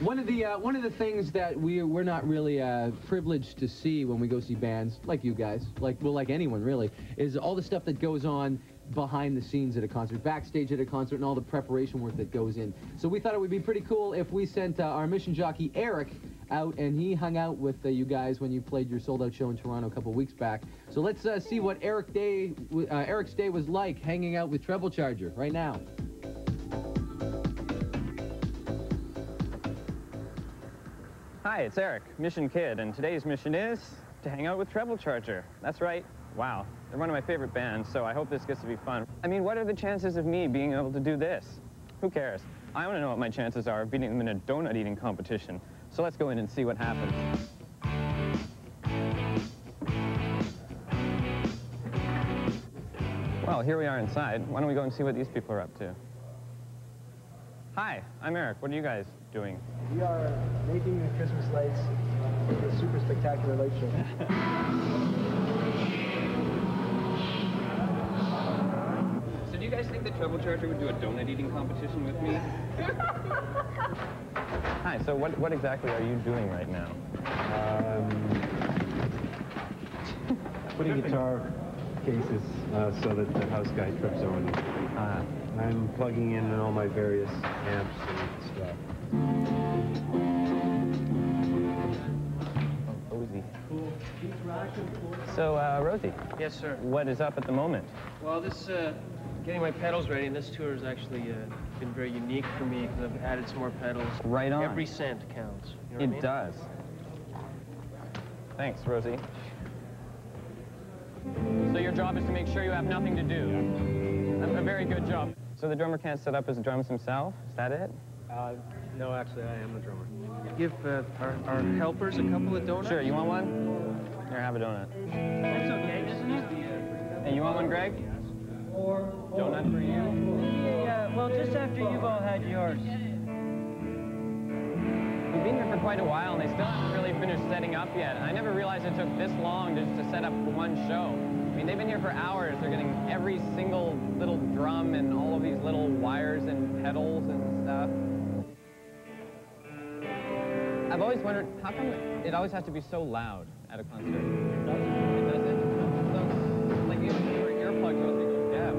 One of the things that we're not really privileged to see when we go see bands like you guys, like anyone really, is all the stuff that goes on behind the scenes at a concert, backstage at a concert, and all the preparation work that goes in. So we thought it would be pretty cool if we sent our mission jockey Eric out, and he hung out with you guys when you played your sold-out show in Toronto a couple weeks back. So let's see what Eric's day was like hanging out with Treble Charger right now. Hi, it's Eric, Mission Kid, and today's mission is to hang out with Treble Charger. That's right. Wow. They're one of my favorite bands, so I hope this gets to be fun. I mean, what are the chances of me being able to do this? Who cares? I want to know what my chances are of beating them in a donut eating competition. So let's go in and see what happens. Well, here we are inside. Why don't we go and see what these people are up to? Hi, I'm Eric. What are you guys doing? We are making the Christmas lights for the super spectacular light show. So do you guys think that Treble Charger would do a donut eating competition with me? Hi, so what exactly are you doing right now? Putting guitar cases so that the house guy trips over them. I'm plugging in all my various amps and stuff. Rosie. So, Rosie. Yes, sir. What is up at the moment? Well, this, getting my pedals ready, and this tour has actually been very unique for me because I've added some more pedals. Right on. Every cent counts. You know what I mean? It does. Thanks, Rosie. So your job is to make sure you have nothing to do. A very good job. So the drummer can't set up his drums himself? Is that it? No, actually, I am the drummer. Give our helpers a couple of donuts? Sure, you want one? Here, have a donut. That's okay, isn't it? Hey, you want one, Greg? Donut for you? Yeah, well, just after you've all had yours. We've been here for quite a while, and they still haven't really finished setting up yet. I never realized it took this long just to set up one show. I mean, they've been here for hours. They're getting every single little drum and all of these little wires and pedals and stuff. I've always wondered, how come it always has to be so loud at a concert? It doesn't. It doesn't? So, like, even your earplugs must be deaf.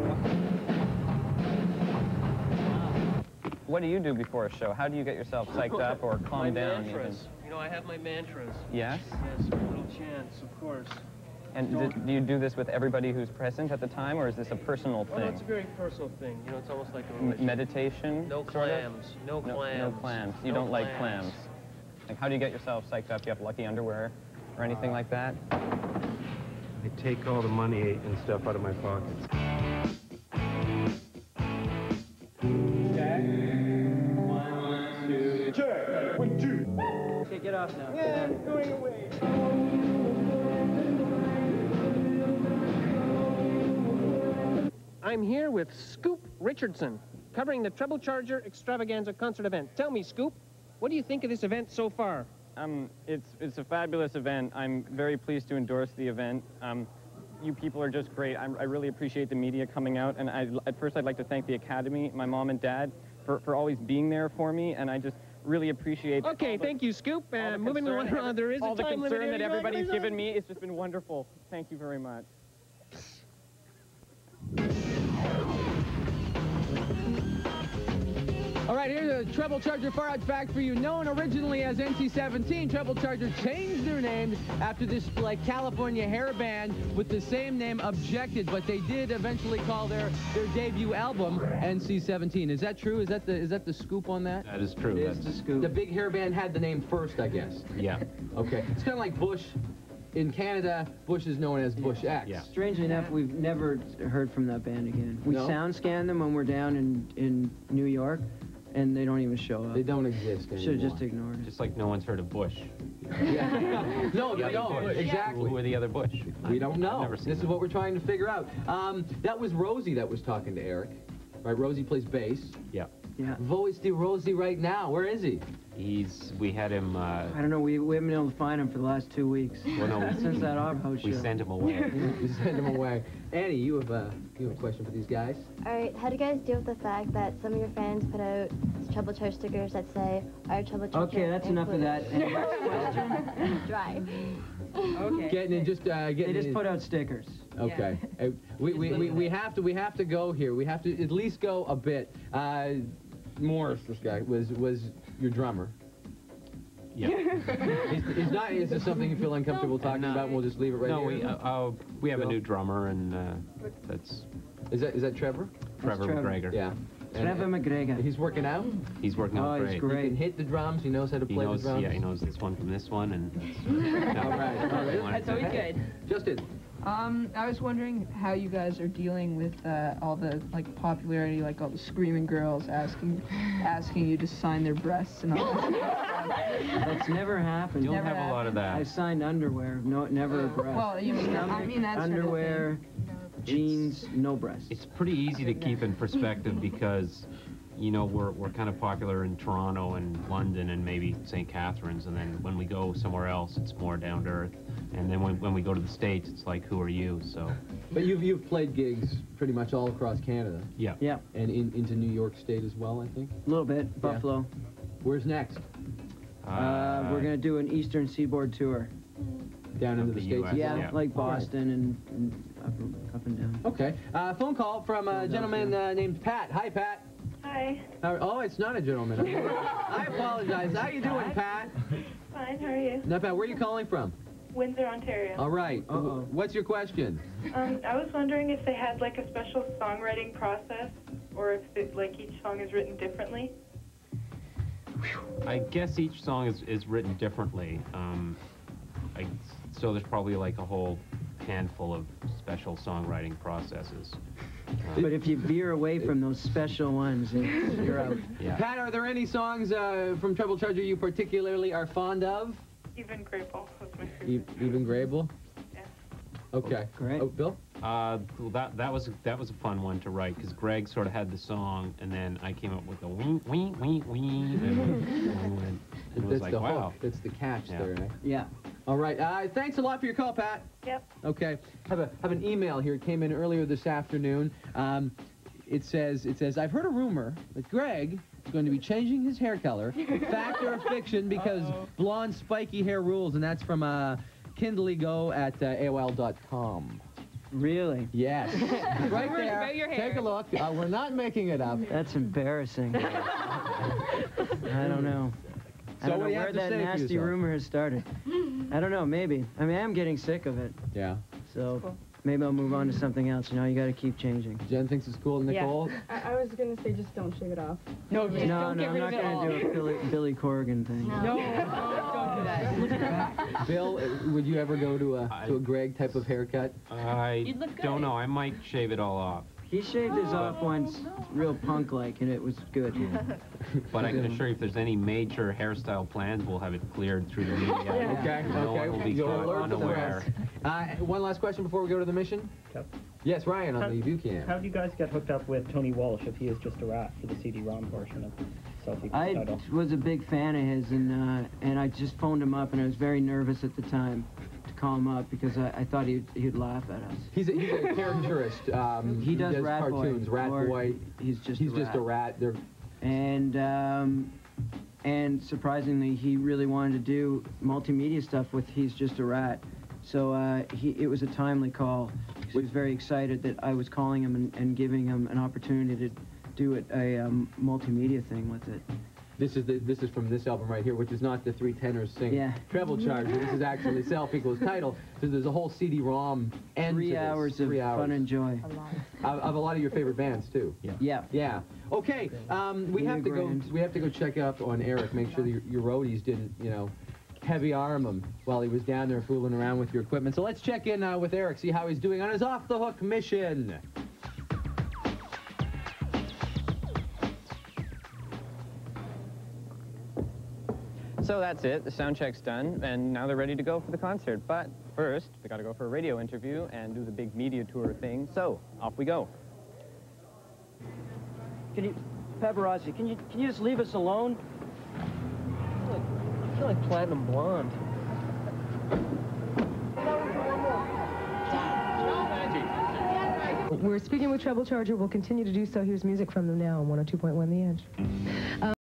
What do you do before a show? How do you get yourself psyched up or calm down? Mantras. You know, I have my mantras. Yes? Yes, my little chants, of course. And do you do this with everybody who's present at the time, or is this a personal thing? Oh, no, it's a very personal thing. You know, it's almost like a relationship. Meditation? No clams. No clams. No clams. You don't like clams. Like, how do you get yourself psyched up? Do you have lucky underwear or anything like that? I take all the money and stuff out of my pockets. Check. 1, 2. Check! 1, 2. Okay, get off now. Yeah, I'm going away. I'm here with Scoop Richardson, covering the Treble Charger Extravaganza concert event. Tell me, Scoop, what do you think of this event so far? It's a fabulous event. I'm very pleased to endorse the event. You people are just great. I really appreciate the media coming out, and at first I'd like to thank the Academy, my mom and dad, for always being there for me, and I just really appreciate. Okay, thank you, Scoop. Moving on, there is a time limit. All the concern that everybody's given me, it's just been wonderful. Thank you very much. All right, here's a Treble Charger Far Out fact for you. Known originally as NC-17, Treble Charger changed their name after this California hair band with the same name objected, but they did eventually call their debut album NC-17. Is that true? Is that the scoop on that? That is true. That's the scoop. The big hair band had the name first, I guess. Yeah. Okay. It's kind of like Bush. In Canada, Bush is known as Bush X. Yeah. Strangely enough, we've never heard from that band again. We No? sound scan them when we're down in New York, and they don't even show up. They don't exist anymore. Should have just ignored it. Just like no one's heard of Bush. Yeah. No, you don't. Exactly. Who are the other Bush? We don't know. I've never seen This is them. what we're trying to figure out. That was Rosie that was talking to Eric. Right, Rosie plays bass. Yeah. Yeah. Wo ist die Rosie right now? Where is he? We had him, I don't know, we haven't been able to find him for the last 2 weeks. well, no, Since that house we show. sent him away. We send him away. Annie, you have a question for these guys? All right, how do you guys deal with the fact that some of your fans put out treble charge stickers that say, our treble charge? Okay, that's enough of that. And next question? Dry. Okay. Getting They just put out stickers. Okay. We have to go here. We have to at least go a bit. Morris, this guy, was your drummer. Yeah. Is this something you feel uncomfortable talking about? And we'll just leave it right here. No, we have a new drummer, and that's Is that Trevor? Trevor Trevor. McGregor. Yeah. Trevor McGregor. He's working out. He's working out Oh, great. he's He great. can hit the drums. He knows how to He play knows, the drums. yeah, he knows this one from this one, and that's... All right. That's always good. Justin. I was wondering how you guys are dealing with all the popularity, like all the screaming girls asking you to sign their breasts and all that. That's never happened. You don't Never have a lot of that. I signed underwear, never a breast. Well, I mean that Underwear, jeans, no breasts. It's pretty easy to keep in perspective because, you know, we're kind of popular in Toronto and London and maybe St. Catharines, and then when we go somewhere else, it's more down to earth. And then when we go to the States, it's like, who are you? So. But you've played gigs pretty much all across Canada. Yeah. Yeah, And into New York State as well, I think. a little bit. Buffalo. Where's next? We're gonna do an Eastern Seaboard tour. Down into Of the the States? US. Yeah, Yeah. like Boston and up and down. Okay. Phone call from a gentleman named Pat. Hi, Pat. Hi. Oh, it's not a gentleman. I apologize. How you doing, Pat? Fine, how are you? Not bad. Where are you calling from? Windsor, Ontario. All right. Uh-oh. What's your question? I was wondering if they had like a special songwriting process, or if each song is written differently. I guess each song is written differently. So there's probably like a whole handful of special songwriting processes. But if you veer away from those special ones, you're out. Yeah. Pat, are there any songs from Treble Charger you particularly are fond of? Even Grapple was my favorite. Even Grable? Yeah. Okay. Great. Oh, Bill? That was a fun one to write because Greg sort of had the song, and then I came up with a wing, wing, wing, wing, and it was That's like, the wow. hook. That's the catch Yeah. there, right? Yeah. All right. Thanks a lot for your call, Pat. Yep. Okay. Have an email here. It came in earlier this afternoon. It says I've heard a rumor that Greg is going to be changing his hair color. Fact or fiction? Because blonde spiky hair rules, and that's from kindleygo at AOL.com. Really? Yes. Right Rumors there. about your hair. Take a look. We're not making it up. That's embarrassing. I don't know. I So don't what know do you where have to that say for nasty yourself? rumor has started. I don't know, maybe. I mean, I'm getting sick of it, Yeah. so maybe I'll move on to something else. You know, you gotta keep changing. Jen thinks it's cool. Nicole? I was gonna say just don't shave it off. No, don't I'm get rid not of it all. gonna do a Billy Corgan thing. No, don't do that. Bill, would you ever go to a Greg type of haircut? I You'd look don't good. know. I might shave it all off. He shaved his off once, real punk-like, and it was good. But I can assure you, if there's any major hairstyle plans, we'll have it cleared through the media. Okay. No one will be You'll caught alert the unaware. press. One last question before we go to the mission. Yep. Yes, Ryan on the Buchanan. How do you guys get hooked up with Tony Walsh if he is just a rat for the CD-ROM portion of the selfie I title? was a big fan of his, and I just phoned him up, and I was very nervous at the time to call him up because I thought he'd laugh at us. He's a caricaturist. He does Rat Boy, cartoons. Rat or Boy. He's just a rat. They're and surprisingly, he really wanted to do multimedia stuff with He's Just a Rat. So it was a timely call. He was very excited that I was calling him and giving him an opportunity to do a multimedia thing with it. This is from this album right here, which is not the Three Tenors Sing Treble Charger. This is actually Self equals title. So there's a whole CD-ROM and 3 hours of fun and joy. Of a lot of your favorite bands too. Yeah. Okay. We have to go check up on Eric. Make sure that your roadies didn't, heavy arm him while he was down there fooling around with your equipment. So let's check in with Eric, see how he's doing on his off the hook mission. So that's it. The sound check's done, and now they're ready to go for the concert. But first, we got to go for a radio interview and do the big media tour thing. So off we go. Paparazzi, can you just leave us alone? feel like Platinum Blonde. We're speaking with Treble Charger. We'll continue to do so. Here's music from them now on 102.1 The Edge.